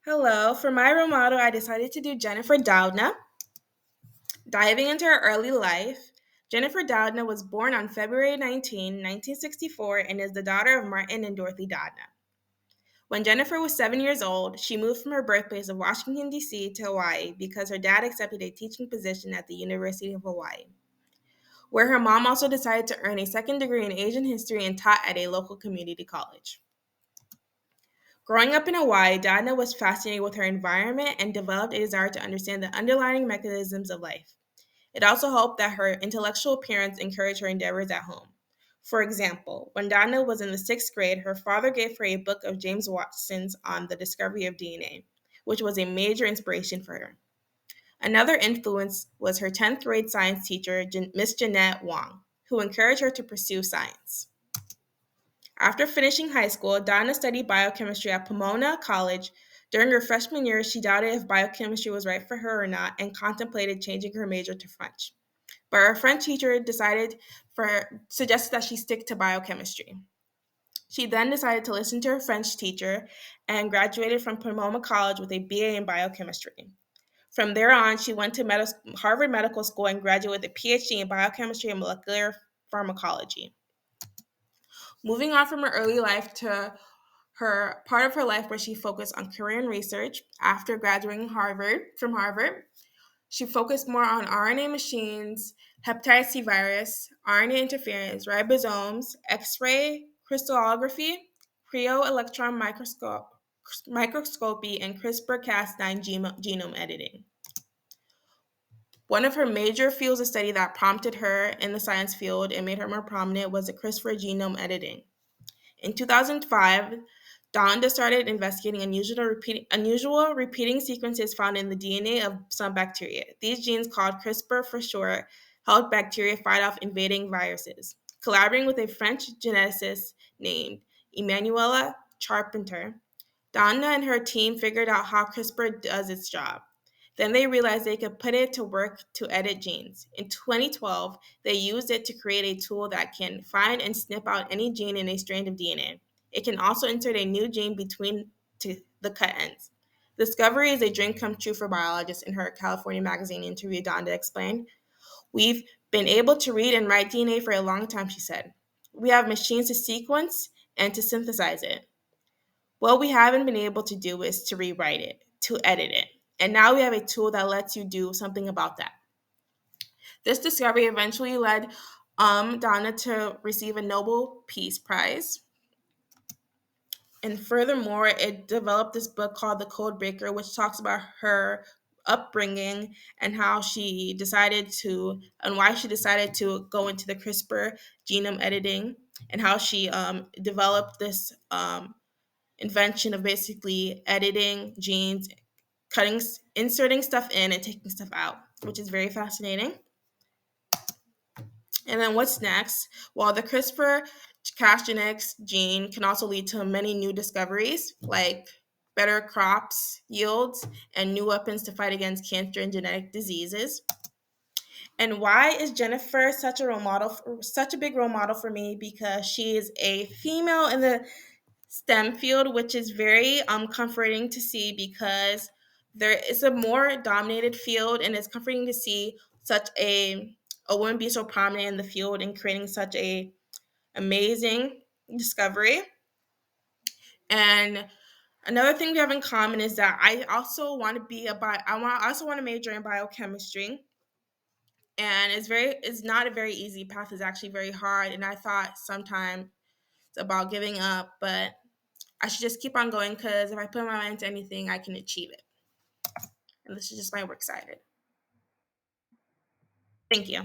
Hello, for my role model, I decided to do Jennifer Doudna. Diving into her early life, Jennifer Doudna was born on February 19, 1964, and is the daughter of Martin and Dorothy Doudna. When Jennifer was 7 years old, she moved from her birthplace of Washington, D.C. to Hawaii because her dad accepted a teaching position at the University of Hawaii, where her mom also decided to earn a second degree in Asian history and taught at a local community college. Growing up in Hawaii, Doudna was fascinated with her environment and developed a desire to understand the underlying mechanisms of life. It also helped that her intellectual parents encouraged her endeavors at home. For example, when Doudna was in the sixth grade, her father gave her a book of James Watson's on the discovery of DNA, which was a major inspiration for her. Another influence was her 10th grade science teacher, Miss Jeanette Wong, who encouraged her to pursue science. After finishing high school, Donna studied biochemistry at Pomona College. During her freshman year, she doubted if biochemistry was right for her or not and contemplated changing her major to French. But her French teacher suggested that she stick to biochemistry. She then decided to listen to her French teacher and graduated from Pomona College with a BA in biochemistry. From there on, she went to Harvard Medical School and graduated with a PhD in biochemistry and molecular pharmacology. Moving on from her early life to her part of her life where she focused on career and research after graduating from Harvard. She focused more on RNA machines, hepatitis C virus, RNA interference, ribosomes, X-ray crystallography, cryo-electron microscopy, and CRISPR-Cas9 genome editing. One of her major fields of study that prompted her in the science field and made her more prominent was the CRISPR genome editing. In 2005, Doudna started investigating unusual repeating sequences found in the DNA of some bacteria. These genes, called CRISPR for short, helped bacteria fight off invading viruses. Collaborating with a French geneticist named Emmanuela Charpentier, Doudna and her team figured out how CRISPR does its job. Then they realized they could put it to work to edit genes. In 2012, they used it to create a tool that can find and snip out any gene in a strand of DNA. It can also insert a new gene between the cut ends. The discovery is a dream come true for biologists, in her California Magazine interview, Doudna explained. We've been able to read and write DNA for a long time, she said. We have machines to sequence and to synthesize it. What we haven't been able to do is to rewrite it, to edit it. And now we have a tool that lets you do something about that. This discovery eventually led Doudna to receive a Nobel Peace Prize. And furthermore, it developed this book called The Code Breaker, which talks about her upbringing and how she decided to, and why she decided to go into the CRISPR genome editing, and how she developed this invention of basically editing genes, inserting stuff in and taking stuff out, which is very fascinating. And then what's next? Well, the CRISPR-Cas9 gene can also lead to many new discoveries, like better crops, yields, and new weapons to fight against cancer and genetic diseases. And why is Jennifer such a big role model for me? Because she is a female in the STEM field, which is very comforting to see, because there is a more dominated field, and it's comforting to see such a woman be so prominent in the field and creating such a amazing discovery. And another thing we have in common is that I also want to I also want to major in biochemistry, and it's not a very easy path. It's actually very hard, and I thought sometimes about giving up, but I should just keep on going, because if I put my mind into anything, I can achieve it. And this is just my works cited. Thank you.